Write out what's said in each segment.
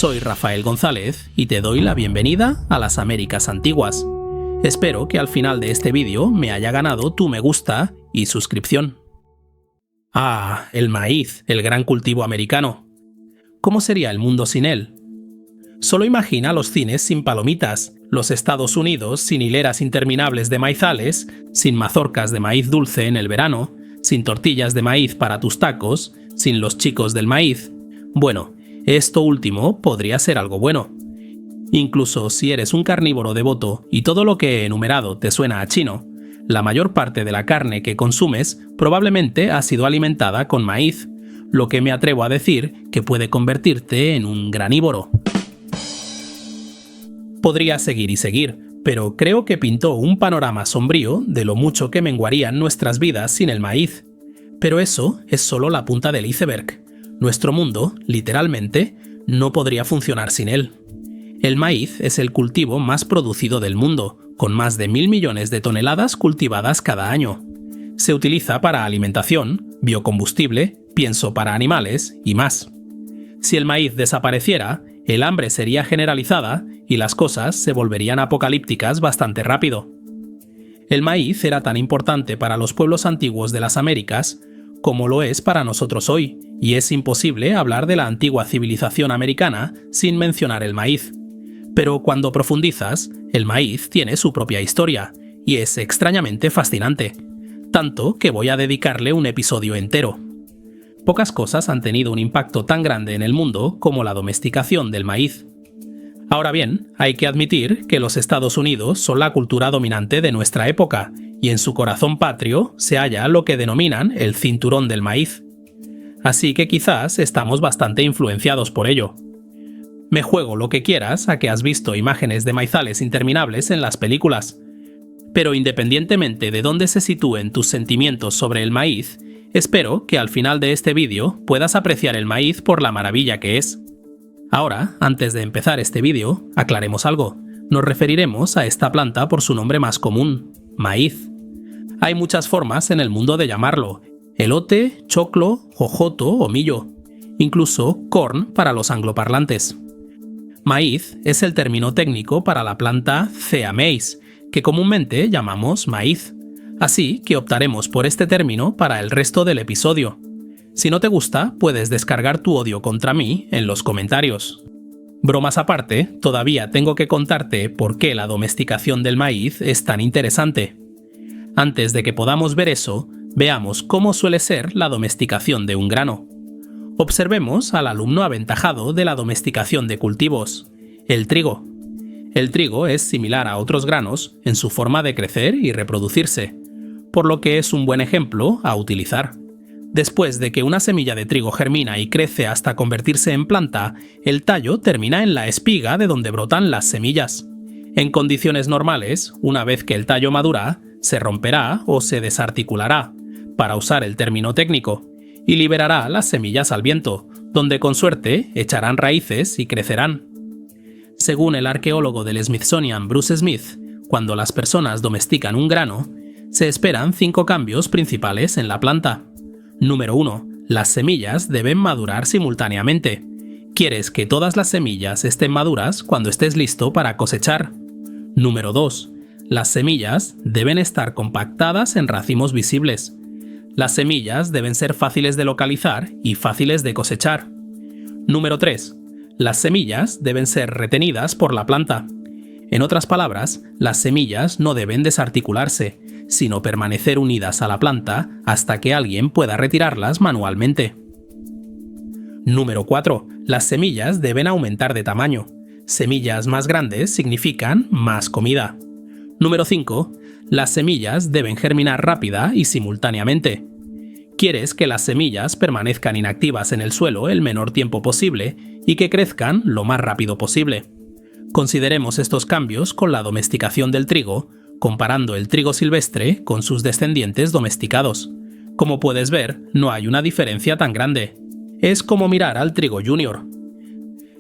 Soy Rafael González y te doy la bienvenida a las Américas Antiguas. Espero que al final de este vídeo me haya ganado tu me gusta y suscripción. Ah, el maíz, el gran cultivo americano. ¿Cómo sería el mundo sin él? Solo imagina los cines sin palomitas, los Estados Unidos sin hileras interminables de maizales, sin mazorcas de maíz dulce en el verano, sin tortillas de maíz para tus tacos, sin los chicos del maíz. Bueno, esto último podría ser algo bueno. Incluso si eres un carnívoro devoto y todo lo que he enumerado te suena a chino, la mayor parte de la carne que consumes probablemente ha sido alimentada con maíz, lo que me atrevo a decir que puede convertirte en un granívoro. Podría seguir y seguir, pero creo que pintó un panorama sombrío de lo mucho que menguarían nuestras vidas sin el maíz. Pero eso es solo la punta del iceberg. Nuestro mundo, literalmente, no podría funcionar sin él. El maíz es el cultivo más producido del mundo, con más de 1.000 millones de toneladas cultivadas cada año. Se utiliza para alimentación, biocombustible, pienso para animales y más. Si el maíz desapareciera, el hambre sería generalizada y las cosas se volverían apocalípticas bastante rápido. El maíz era tan importante para los pueblos antiguos de las Américas como lo es para nosotros hoy, y es imposible hablar de la antigua civilización americana sin mencionar el maíz. Pero cuando profundizas, el maíz tiene su propia historia, y es extrañamente fascinante, tanto que voy a dedicarle un episodio entero. Pocas cosas han tenido un impacto tan grande en el mundo como la domesticación del maíz. Ahora bien, hay que admitir que los Estados Unidos son la cultura dominante de nuestra época, y en su corazón patrio se halla lo que denominan el cinturón del maíz. Así que quizás estamos bastante influenciados por ello. Me juego lo que quieras a que has visto imágenes de maizales interminables en las películas. Pero independientemente de dónde se sitúen tus sentimientos sobre el maíz, espero que al final de este vídeo puedas apreciar el maíz por la maravilla que es. Ahora, antes de empezar este vídeo, aclaremos algo. Nos referiremos a esta planta por su nombre más común, maíz. Hay muchas formas en el mundo de llamarlo: elote, choclo, jojoto o millo, incluso corn para los angloparlantes. Maíz es el término técnico para la planta Cea maíz, que comúnmente llamamos maíz, así que optaremos por este término para el resto del episodio. Si no te gusta, puedes descargar tu odio contra mí en los comentarios. Bromas aparte, todavía tengo que contarte por qué la domesticación del maíz es tan interesante. Antes de que podamos ver eso, veamos cómo suele ser la domesticación de un grano. Observemos al alumno aventajado de la domesticación de cultivos, el trigo. El trigo es similar a otros granos en su forma de crecer y reproducirse, por lo que es un buen ejemplo a utilizar. Después de que una semilla de trigo germina y crece hasta convertirse en planta, el tallo termina en la espiga de donde brotan las semillas. En condiciones normales, una vez que el tallo madura, se romperá o se desarticulará, para usar el término técnico, y liberará las semillas al viento, donde con suerte echarán raíces y crecerán. Según el arqueólogo del Smithsonian Bruce Smith, cuando las personas domestican un grano, se esperan 5 cambios principales en la planta. Número 1. Las semillas deben madurar simultáneamente. Quieres que todas las semillas estén maduras cuando estés listo para cosechar. Número 2. Las semillas deben estar compactadas en racimos visibles. Las semillas deben ser fáciles de localizar y fáciles de cosechar. Número 3. Las semillas deben ser retenidas por la planta. En otras palabras, las semillas no deben desarticularse, sino permanecer unidas a la planta hasta que alguien pueda retirarlas manualmente. Número 4. Las semillas deben aumentar de tamaño. Semillas más grandes significan más comida. Número 5. Las semillas deben germinar rápida y simultáneamente. Quieres que las semillas permanezcan inactivas en el suelo el menor tiempo posible y que crezcan lo más rápido posible. Consideremos estos cambios con la domesticación del trigo, comparando el trigo silvestre con sus descendientes domesticados. Como puedes ver, no hay una diferencia tan grande. Es como mirar al trigo junior.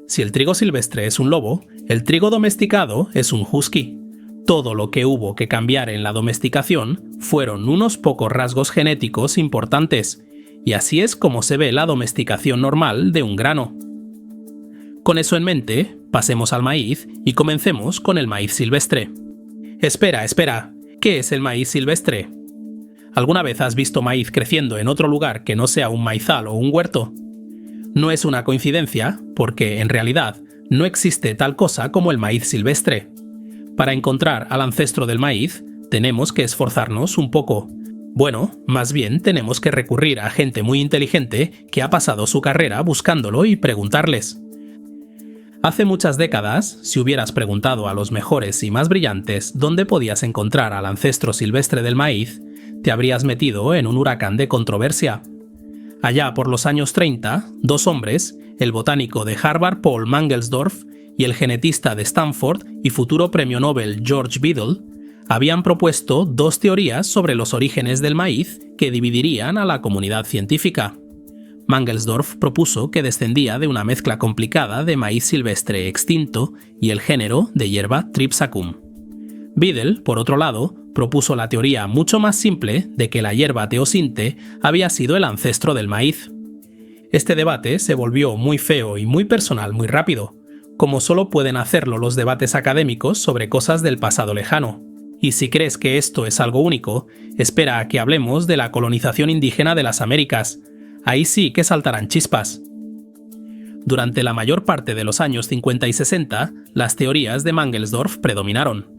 Si el trigo silvestre es un lobo, el trigo domesticado es un husky. Todo lo que hubo que cambiar en la domesticación fueron unos pocos rasgos genéticos importantes, y así es como se ve la domesticación normal de un grano. Con eso en mente, pasemos al maíz y comencemos con el maíz silvestre. Espera, ¿qué es el maíz silvestre? ¿Alguna vez has visto maíz creciendo en otro lugar que no sea un maizal o un huerto? No es una coincidencia, porque en realidad no existe tal cosa como el maíz silvestre. Para encontrar al ancestro del maíz, tenemos que esforzarnos un poco. Bueno, más bien tenemos que recurrir a gente muy inteligente que ha pasado su carrera buscándolo y preguntarles. Hace muchas décadas, si hubieras preguntado a los mejores y más brillantes dónde podías encontrar al ancestro silvestre del maíz, te habrías metido en un huracán de controversia. Allá por los años 30, dos hombres, el botánico de Harvard Paul Mangelsdorf y el genetista de Stanford y futuro premio Nobel George Beadle, habían propuesto dos teorías sobre los orígenes del maíz que dividirían a la comunidad científica. Mangelsdorf propuso que descendía de una mezcla complicada de maíz silvestre extinto y el género de hierba Tripsacum. Beadle, por otro lado, propuso la teoría mucho más simple de que la hierba teosinte había sido el ancestro del maíz. Este debate se volvió muy feo y muy personal muy rápido, como solo pueden hacerlo los debates académicos sobre cosas del pasado lejano. Y si crees que esto es algo único, espera a que hablemos de la colonización indígena de las Américas. Ahí sí que saltarán chispas. Durante la mayor parte de los años 50 y 60, las teorías de Mangelsdorf predominaron.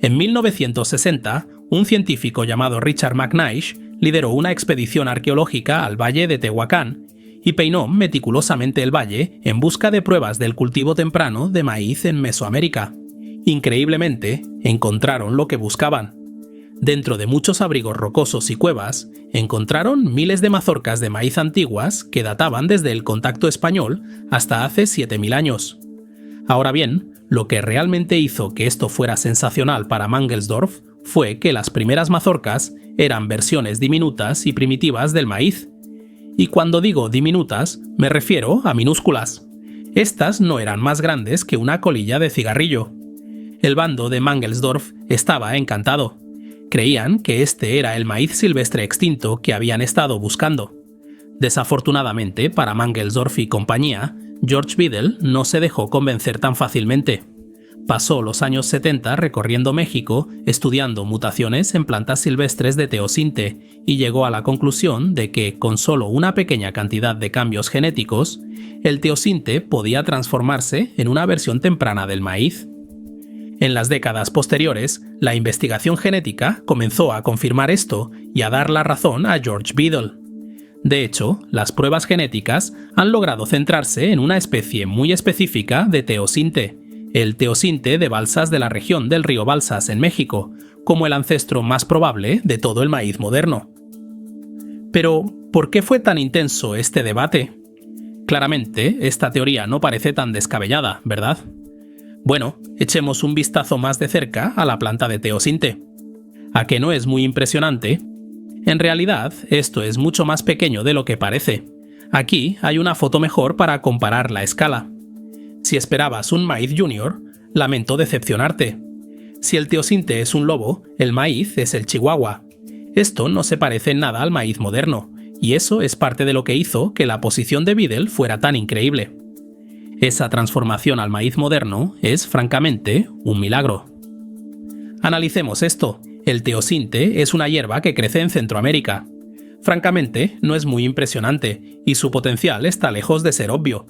En 1960, un científico llamado Richard McNeish lideró una expedición arqueológica al valle de Tehuacán y peinó meticulosamente el valle en busca de pruebas del cultivo temprano de maíz en Mesoamérica. Increíblemente, encontraron lo que buscaban. Dentro de muchos abrigos rocosos y cuevas, encontraron miles de mazorcas de maíz antiguas que databan desde el contacto español hasta hace 7000 años. Ahora bien, lo que realmente hizo que esto fuera sensacional para Mangelsdorf fue que las primeras mazorcas eran versiones diminutas y primitivas del maíz. Y cuando digo diminutas, me refiero a minúsculas. Estas no eran más grandes que una colilla de cigarrillo. El bando de Mangelsdorf estaba encantado. Creían que este era el maíz silvestre extinto que habían estado buscando. Desafortunadamente para Mangelsdorf y compañía, George Beadle no se dejó convencer tan fácilmente. Pasó los años 70 recorriendo México estudiando mutaciones en plantas silvestres de teosinte y llegó a la conclusión de que, con solo una pequeña cantidad de cambios genéticos, el teosinte podía transformarse en una versión temprana del maíz. En las décadas posteriores, la investigación genética comenzó a confirmar esto y a dar la razón a George Beadle. De hecho, las pruebas genéticas han logrado centrarse en una especie muy específica de teosinte, el teosinte de Balsas de la región del río Balsas en México, como el ancestro más probable de todo el maíz moderno. Pero, ¿por qué fue tan intenso este debate? Claramente, esta teoría no parece tan descabellada, ¿verdad? Bueno, echemos un vistazo más de cerca a la planta de teosinte. ¿A que no es muy impresionante? En realidad, esto es mucho más pequeño de lo que parece. Aquí hay una foto mejor para comparar la escala. Si esperabas un maíz junior, lamento decepcionarte. Si el teosinte es un lobo, el maíz es el chihuahua. Esto no se parece en nada al maíz moderno, y eso es parte de lo que hizo que la posición de Beadle fuera tan increíble. Esa transformación al maíz moderno es, francamente, un milagro. Analicemos esto. El teosinte es una hierba que crece en Centroamérica. Francamente, no es muy impresionante, y su potencial está lejos de ser obvio.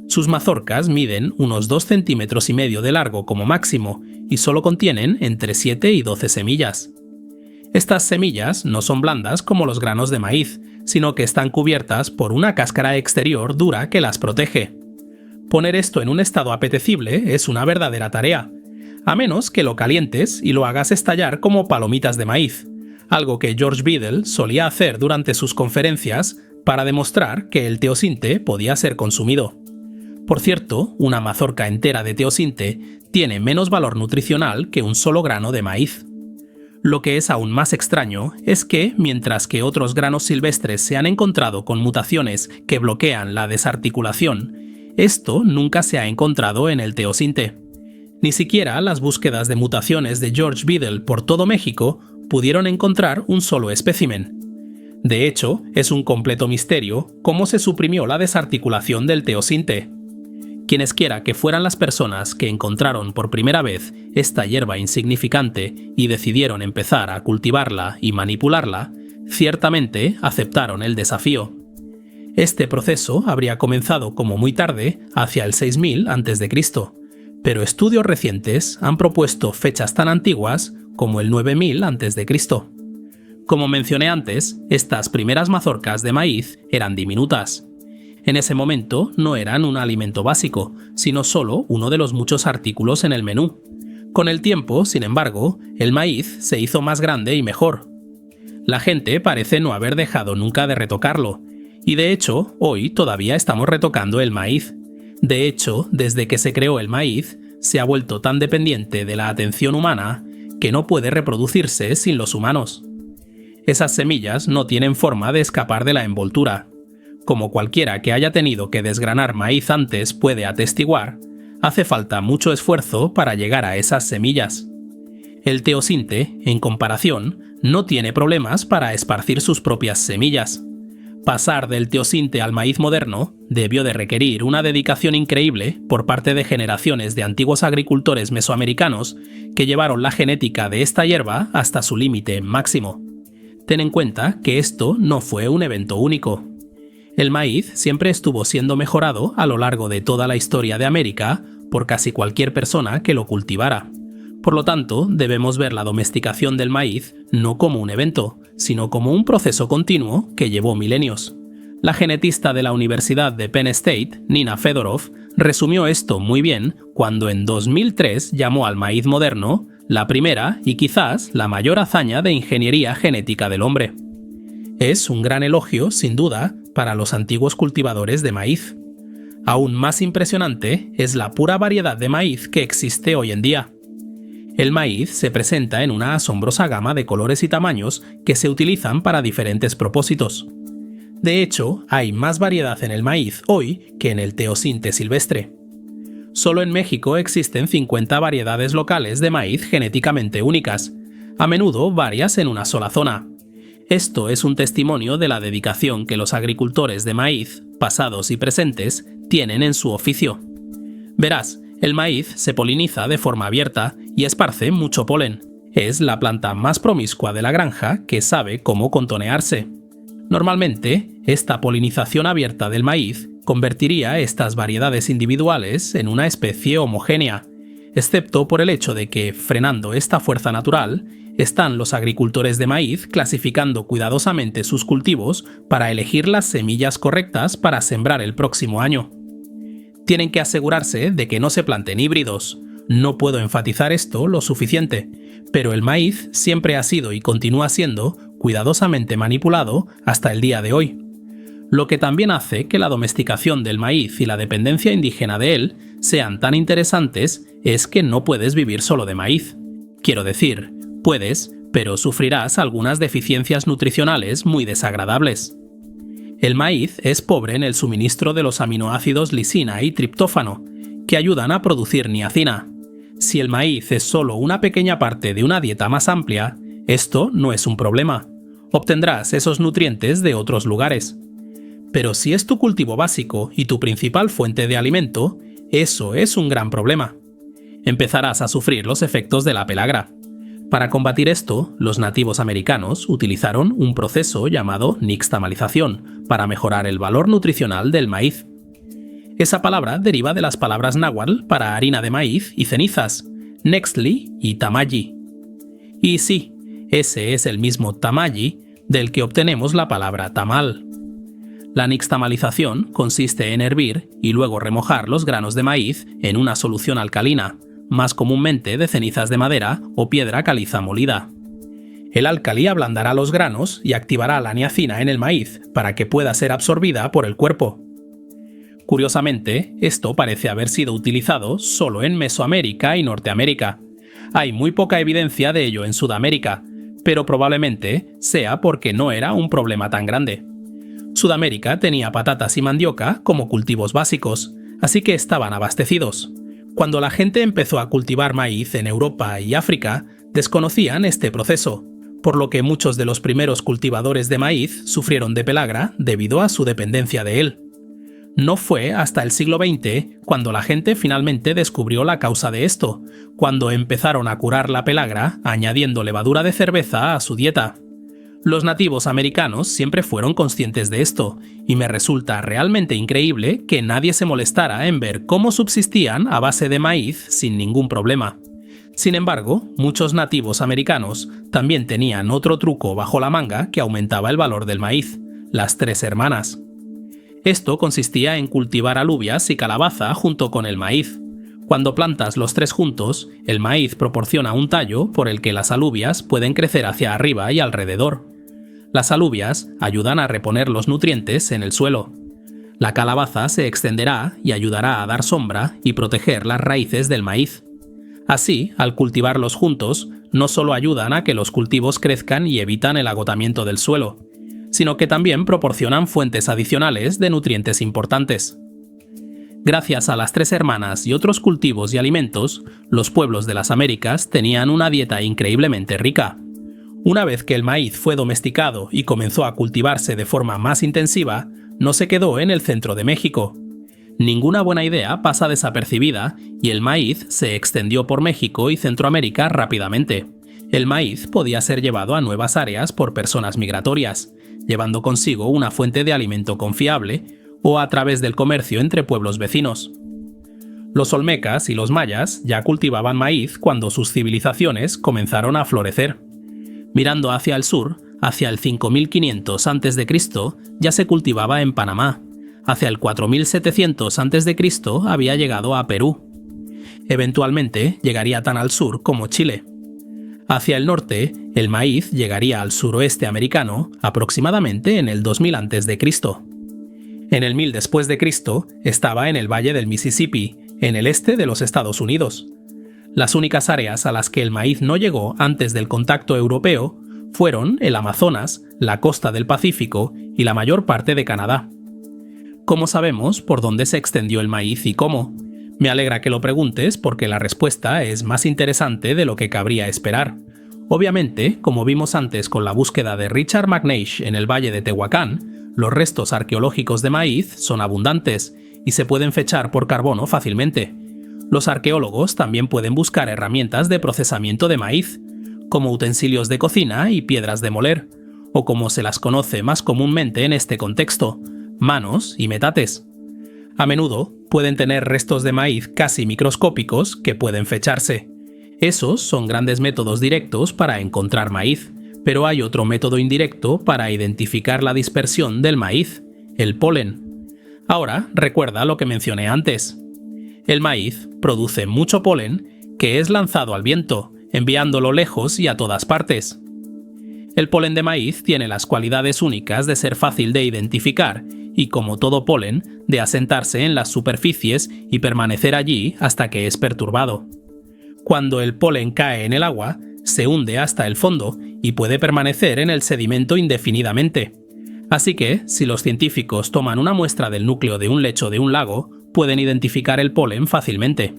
Sus mazorcas miden unos 2,5 centímetros de largo como máximo, y solo contienen entre 7 y 12 semillas. Estas semillas no son blandas como los granos de maíz, sino que están cubiertas por una cáscara exterior dura que las protege. Poner esto en un estado apetecible es una verdadera tarea, a menos que lo calientes y lo hagas estallar como palomitas de maíz, algo que George Beadle solía hacer durante sus conferencias para demostrar que el teosinte podía ser consumido. Por cierto, una mazorca entera de teosinte tiene menos valor nutricional que un solo grano de maíz. Lo que es aún más extraño es que, mientras que otros granos silvestres se han encontrado con mutaciones que bloquean la desarticulación, esto nunca se ha encontrado en el teosinte. Ni siquiera las búsquedas de mutaciones de George Beadle por todo México pudieron encontrar un solo espécimen. De hecho, es un completo misterio cómo se suprimió la desarticulación del teosinte. Quiera que fueran las personas que encontraron por primera vez esta hierba insignificante y decidieron empezar a cultivarla y manipularla, ciertamente aceptaron el desafío. Este proceso habría comenzado como muy tarde, hacia el 6000 a.C., pero estudios recientes han propuesto fechas tan antiguas como el 9000 a.C. Como mencioné antes, estas primeras mazorcas de maíz eran diminutas. En ese momento no eran un alimento básico, sino solo uno de los muchos artículos en el menú. Con el tiempo, sin embargo, el maíz se hizo más grande y mejor. La gente parece no haber dejado nunca de retocarlo, y de hecho, hoy todavía estamos retocando el maíz. De hecho, desde que se creó el maíz, se ha vuelto tan dependiente de la atención humana que no puede reproducirse sin los humanos. Esas semillas no tienen forma de escapar de la envoltura. Como cualquiera que haya tenido que desgranar maíz antes puede atestiguar, hace falta mucho esfuerzo para llegar a esas semillas. El teosinte, en comparación, no tiene problemas para esparcir sus propias semillas. Pasar del teosinte al maíz moderno debió de requerir una dedicación increíble por parte de generaciones de antiguos agricultores mesoamericanos que llevaron la genética de esta hierba hasta su límite máximo. Ten en cuenta que esto no fue un evento único. El maíz siempre estuvo siendo mejorado a lo largo de toda la historia de América por casi cualquier persona que lo cultivara. Por lo tanto, debemos ver la domesticación del maíz no como un evento, sino como un proceso continuo que llevó milenios. La genetista de la Universidad de Penn State, Nina Fedorov, resumió esto muy bien cuando en 2003 llamó al maíz moderno la primera y quizás la mayor hazaña de ingeniería genética del hombre. Es un gran elogio, sin duda, para los antiguos cultivadores de maíz. Aún más impresionante es la pura variedad de maíz que existe hoy en día. El maíz se presenta en una asombrosa gama de colores y tamaños que se utilizan para diferentes propósitos. De hecho, hay más variedad en el maíz hoy que en el teosinte silvestre. Solo en México existen 50 variedades locales de maíz genéticamente únicas, a menudo varias en una sola zona. Esto es un testimonio de la dedicación que los agricultores de maíz, pasados y presentes, tienen en su oficio. Verás, el maíz se poliniza de forma abierta y esparce mucho polen. Es la planta más promiscua de la granja que sabe cómo contonearse. Normalmente, esta polinización abierta del maíz convertiría estas variedades individuales en una especie homogénea, excepto por el hecho de que, frenando esta fuerza natural, están los agricultores de maíz clasificando cuidadosamente sus cultivos para elegir las semillas correctas para sembrar el próximo año. Tienen que asegurarse de que no se planten híbridos. No puedo enfatizar esto lo suficiente, pero el maíz siempre ha sido y continúa siendo cuidadosamente manipulado hasta el día de hoy. Lo que también hace que la domesticación del maíz y la dependencia indígena de él sean tan interesantes es que no puedes vivir solo de maíz. Quiero decir, puedes, pero sufrirás algunas deficiencias nutricionales muy desagradables. El maíz es pobre en el suministro de los aminoácidos lisina y triptófano, que ayudan a producir niacina. Si el maíz es solo una pequeña parte de una dieta más amplia, esto no es un problema. Obtendrás esos nutrientes de otros lugares. Pero si es tu cultivo básico y tu principal fuente de alimento, eso es un gran problema. Empezarás a sufrir los efectos de la pelagra. Para combatir esto, los nativos americanos utilizaron un proceso llamado nixtamalización para mejorar el valor nutricional del maíz. Esa palabra deriva de las palabras náhuatl para harina de maíz y cenizas, nextli y tamayi. Y sí, ese es el mismo tamayi del que obtenemos la palabra tamal. La nixtamalización consiste en hervir y luego remojar los granos de maíz en una solución alcalina, más comúnmente de cenizas de madera o piedra caliza molida. El álcali ablandará los granos y activará la niacina en el maíz para que pueda ser absorbida por el cuerpo. Curiosamente, esto parece haber sido utilizado solo en Mesoamérica y Norteamérica. Hay muy poca evidencia de ello en Sudamérica, pero probablemente sea porque no era un problema tan grande. Sudamérica tenía patatas y mandioca como cultivos básicos, así que estaban abastecidos. Cuando la gente empezó a cultivar maíz en Europa y África, desconocían este proceso, por lo que muchos de los primeros cultivadores de maíz sufrieron de pelagra debido a su dependencia de él. No fue hasta el siglo XX cuando la gente finalmente descubrió la causa de esto, cuando empezaron a curar la pelagra añadiendo levadura de cerveza a su dieta. Los nativos americanos siempre fueron conscientes de esto, y me resulta realmente increíble que nadie se molestara en ver cómo subsistían a base de maíz sin ningún problema. Sin embargo, muchos nativos americanos también tenían otro truco bajo la manga que aumentaba el valor del maíz: las 3 hermanas. Esto consistía en cultivar alubias y calabaza junto con el maíz. Cuando plantas los 3 juntos, el maíz proporciona un tallo por el que las alubias pueden crecer hacia arriba y alrededor. Las alubias ayudan a reponer los nutrientes en el suelo. La calabaza se extenderá y ayudará a dar sombra y proteger las raíces del maíz. Así, al cultivarlos juntos, no solo ayudan a que los cultivos crezcan y evitan el agotamiento del suelo, sino que también proporcionan fuentes adicionales de nutrientes importantes. Gracias a las 3 hermanas y otros cultivos y alimentos, los pueblos de las Américas tenían una dieta increíblemente rica. Una vez que el maíz fue domesticado y comenzó a cultivarse de forma más intensiva, no se quedó en el centro de México. Ninguna buena idea pasa desapercibida y el maíz se extendió por México y Centroamérica rápidamente. El maíz podía ser llevado a nuevas áreas por personas migratorias, llevando consigo una fuente de alimento confiable, o a través del comercio entre pueblos vecinos. Los olmecas y los mayas ya cultivaban maíz cuando sus civilizaciones comenzaron a florecer. Mirando hacia el sur, hacia el 5500 a.C., ya se cultivaba en Panamá. Hacia el 4700 a.C. había llegado a Perú. Eventualmente llegaría tan al sur como Chile. Hacia el norte, el maíz llegaría al suroeste americano aproximadamente en el 2000 a.C. En el 1000 después de Cristo estaba en el valle del Mississippi, en el este de los Estados Unidos. Las únicas áreas a las que el maíz no llegó antes del contacto europeo fueron el Amazonas, la costa del Pacífico y la mayor parte de Canadá. ¿Cómo sabemos por dónde se extendió el maíz y cómo? Me alegra que lo preguntes porque la respuesta es más interesante de lo que cabría esperar. Obviamente, como vimos antes con la búsqueda de Richard McNeish en el valle de Tehuacán, los restos arqueológicos de maíz son abundantes y se pueden fechar por carbono fácilmente. Los arqueólogos también pueden buscar herramientas de procesamiento de maíz, como utensilios de cocina y piedras de moler, o como se las conoce más comúnmente en este contexto, manos y metates. A menudo pueden tener restos de maíz casi microscópicos que pueden fecharse. Esos son grandes métodos directos para encontrar maíz, pero hay otro método indirecto para identificar la dispersión del maíz, el polen. Ahora recuerda lo que mencioné antes. El maíz produce mucho polen que es lanzado al viento, enviándolo lejos y a todas partes. El polen de maíz tiene las cualidades únicas de ser fácil de identificar y, como todo polen, de asentarse en las superficies y permanecer allí hasta que es perturbado. Cuando el polen cae en el agua, se hunde hasta el fondo y puede permanecer en el sedimento indefinidamente. Así que, si los científicos toman una muestra del núcleo de un lecho de un lago, pueden identificar el polen fácilmente.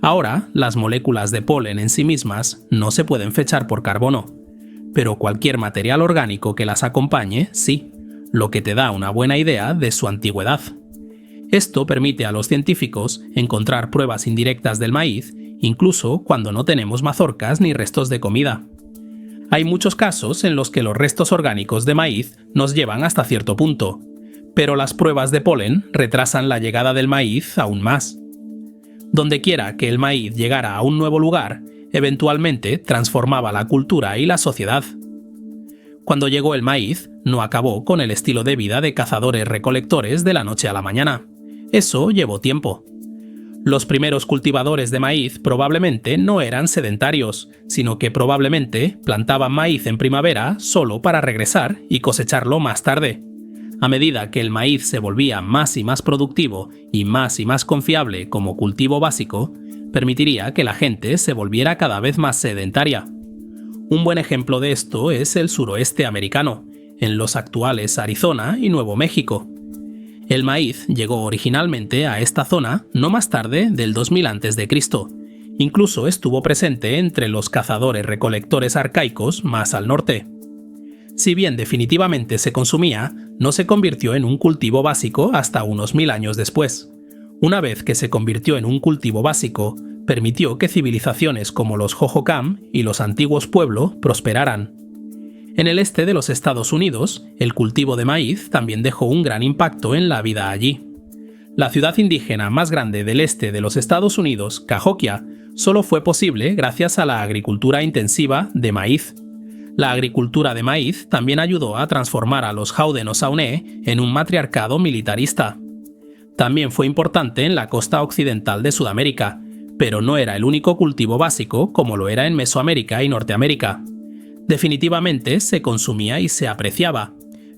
Ahora, las moléculas de polen en sí mismas no se pueden fechar por carbono, pero cualquier material orgánico que las acompañe, sí, lo que te da una buena idea de su antigüedad. Esto permite a los científicos encontrar pruebas indirectas del maíz, incluso cuando no tenemos mazorcas ni restos de comida. Hay muchos casos en los que los restos orgánicos de maíz nos llevan hasta cierto punto, pero las pruebas de polen retrasan la llegada del maíz aún más. Dondequiera que el maíz llegara a un nuevo lugar, eventualmente transformaba la cultura y la sociedad. Cuando llegó el maíz, no acabó con el estilo de vida de cazadores-recolectores de la noche a la mañana. Eso llevó tiempo. Los primeros cultivadores de maíz probablemente no eran sedentarios, sino que probablemente plantaban maíz en primavera solo para regresar y cosecharlo más tarde. A medida que el maíz se volvía más y más productivo y más confiable como cultivo básico, permitiría que la gente se volviera cada vez más sedentaria. Un buen ejemplo de esto es el suroeste americano, en los actuales Arizona y Nuevo México. El maíz llegó originalmente a esta zona no más tarde del 2000 a.C. Incluso estuvo presente entre los cazadores-recolectores arcaicos más al norte. Si bien definitivamente se consumía, no se convirtió en un cultivo básico hasta unos 1000 años después. Una vez que se convirtió en un cultivo básico, permitió que civilizaciones como los Hohokam y los antiguos pueblos prosperaran. En el este de los Estados Unidos, el cultivo de maíz también dejó un gran impacto en la vida allí. La ciudad indígena más grande del este de los Estados Unidos, Cahokia, solo fue posible gracias a la agricultura intensiva de maíz. La agricultura de maíz también ayudó a transformar a los Haudenosaunee en un matriarcado militarista. También fue importante en la costa occidental de Sudamérica, pero no era el único cultivo básico como lo era en Mesoamérica y Norteamérica. Definitivamente se consumía y se apreciaba,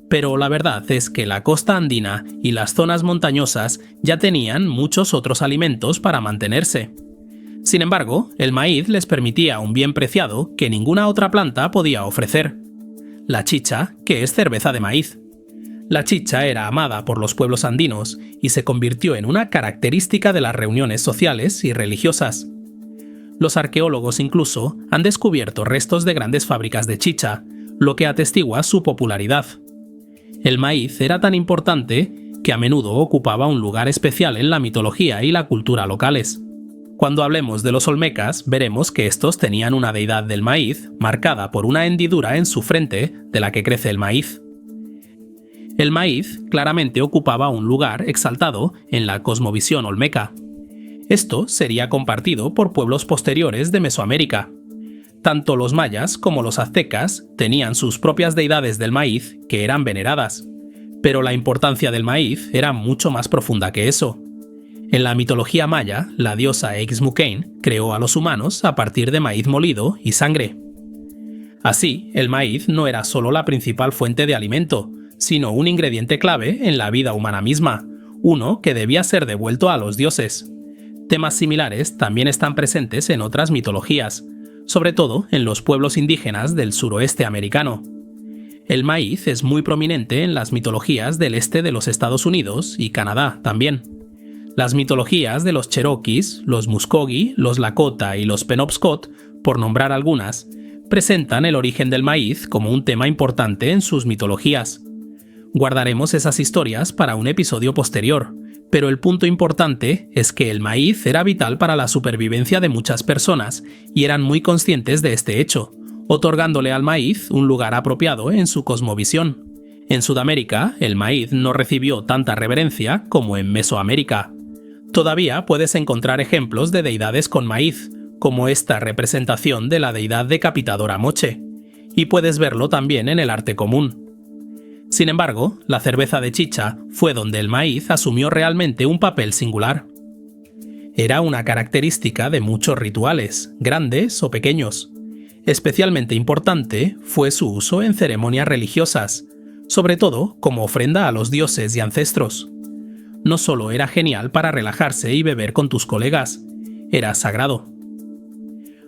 pero la verdad es que la costa andina y las zonas montañosas ya tenían muchos otros alimentos para mantenerse. Sin embargo, el maíz les permitía un bien preciado que ninguna otra planta podía ofrecer: la chicha, que es cerveza de maíz. La chicha era amada por los pueblos andinos y se convirtió en una característica de las reuniones sociales y religiosas. Los arqueólogos incluso han descubierto restos de grandes fábricas de chicha, lo que atestigua su popularidad. El maíz era tan importante que a menudo ocupaba un lugar especial en la mitología y la cultura locales. Cuando hablemos de los olmecas, veremos que estos tenían una deidad del maíz marcada por una hendidura en su frente de la que crece el maíz. El maíz claramente ocupaba un lugar exaltado en la cosmovisión olmeca. Esto sería compartido por pueblos posteriores de Mesoamérica. Tanto los mayas como los aztecas tenían sus propias deidades del maíz que eran veneradas, pero la importancia del maíz era mucho más profunda que eso. En la mitología maya, la diosa Xmu'kén creó a los humanos a partir de maíz molido y sangre. Así, el maíz no era solo la principal fuente de alimento, sino un ingrediente clave en la vida humana misma, uno que debía ser devuelto a los dioses. Temas similares también están presentes en otras mitologías, sobre todo en los pueblos indígenas del suroeste americano. El maíz es muy prominente en las mitologías del este de los Estados Unidos y Canadá también. Las mitologías de los Cherokees, los Muskogee, los Lakota y los Penobscot, por nombrar algunas, presentan el origen del maíz como un tema importante en sus mitologías. Guardaremos esas historias para un episodio posterior, pero el punto importante es que el maíz era vital para la supervivencia de muchas personas y eran muy conscientes de este hecho, otorgándole al maíz un lugar apropiado en su cosmovisión. En Sudamérica, el maíz no recibió tanta reverencia como en Mesoamérica. Todavía puedes encontrar ejemplos de deidades con maíz, como esta representación de la deidad decapitadora Moche, y puedes verlo también en el arte común. Sin embargo, la cerveza de chicha fue donde el maíz asumió realmente un papel singular. Era una característica de muchos rituales, grandes o pequeños. Especialmente importante fue su uso en ceremonias religiosas, sobre todo como ofrenda a los dioses y ancestros. No solo era genial para relajarse y beber con tus colegas, era sagrado.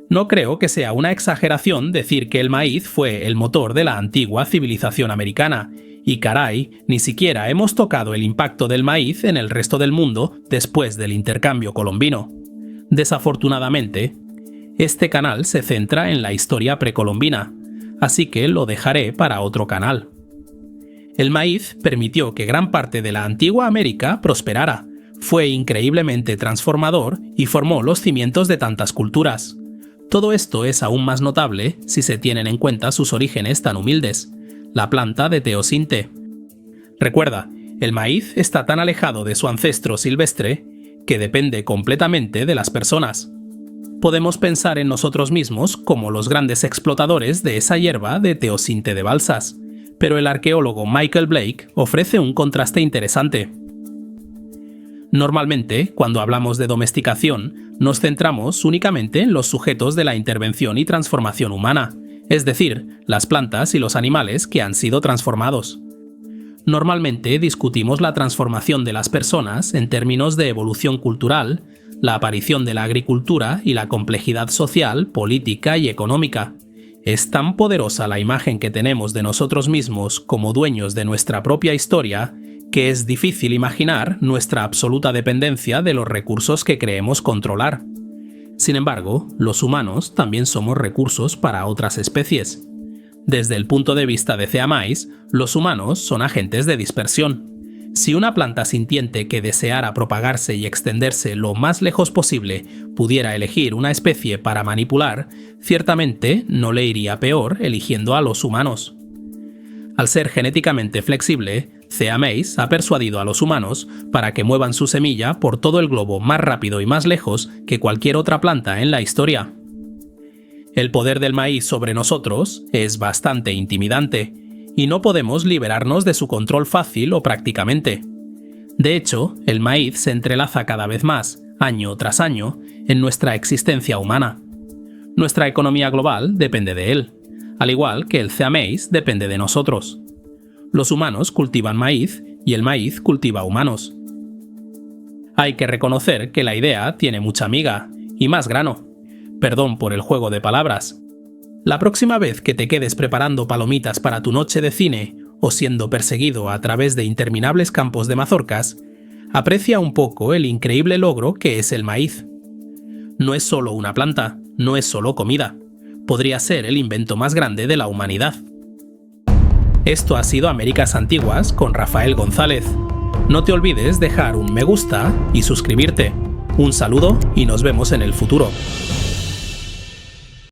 No creo que sea una exageración decir que el maíz fue el motor de la antigua civilización americana, y caray, ni siquiera hemos tocado el impacto del maíz en el resto del mundo después del intercambio colombino. Desafortunadamente, este canal se centra en la historia precolombina, así que lo dejaré para otro canal. El maíz permitió que gran parte de la antigua América prosperara, fue increíblemente transformador y formó los cimientos de tantas culturas. Todo esto es aún más notable si se tienen en cuenta sus orígenes tan humildes: la planta de teosinte. Recuerda, el maíz está tan alejado de su ancestro silvestre que depende completamente de las personas. Podemos pensar en nosotros mismos como los grandes explotadores de esa hierba de teosinte de balsas, pero el arqueólogo Michael Blake ofrece un contraste interesante. Normalmente, cuando hablamos de domesticación, nos centramos únicamente en los sujetos de la intervención y transformación humana, es decir, las plantas y los animales que han sido transformados. Normalmente discutimos la transformación de las personas en términos de evolución cultural, la aparición de la agricultura y la complejidad social, política y económica. Es tan poderosa la imagen que tenemos de nosotros mismos como dueños de nuestra propia historia que es difícil imaginar nuestra absoluta dependencia de los recursos que creemos controlar. Sin embargo, los humanos también somos recursos para otras especies. Desde el punto de vista de Theamais, los humanos son agentes de dispersión. Si una planta sintiente que deseara propagarse y extenderse lo más lejos posible pudiera elegir una especie para manipular, ciertamente no le iría peor eligiendo a los humanos. Al ser genéticamente flexible, Theamais ha persuadido a los humanos para que muevan su semilla por todo el globo más rápido y más lejos que cualquier otra planta en la historia. El poder del maíz sobre nosotros es bastante intimidante, y no podemos liberarnos de su control fácil o prácticamente. De hecho, el maíz se entrelaza cada vez más, año tras año, en nuestra existencia humana. Nuestra economía global depende de él, al igual que el Theamais depende de nosotros. Los humanos cultivan maíz y el maíz cultiva humanos. Hay que reconocer que la idea tiene mucha miga y más grano. Perdón por el juego de palabras. La próxima vez que te quedes preparando palomitas para tu noche de cine o siendo perseguido a través de interminables campos de mazorcas, aprecia un poco el increíble logro que es el maíz. No es solo una planta, no es solo comida. Podría ser el invento más grande de la humanidad. Esto ha sido Américas Antiguas con Rafael González. No te olvides dejar un me gusta y suscribirte. Un saludo y nos vemos en el futuro.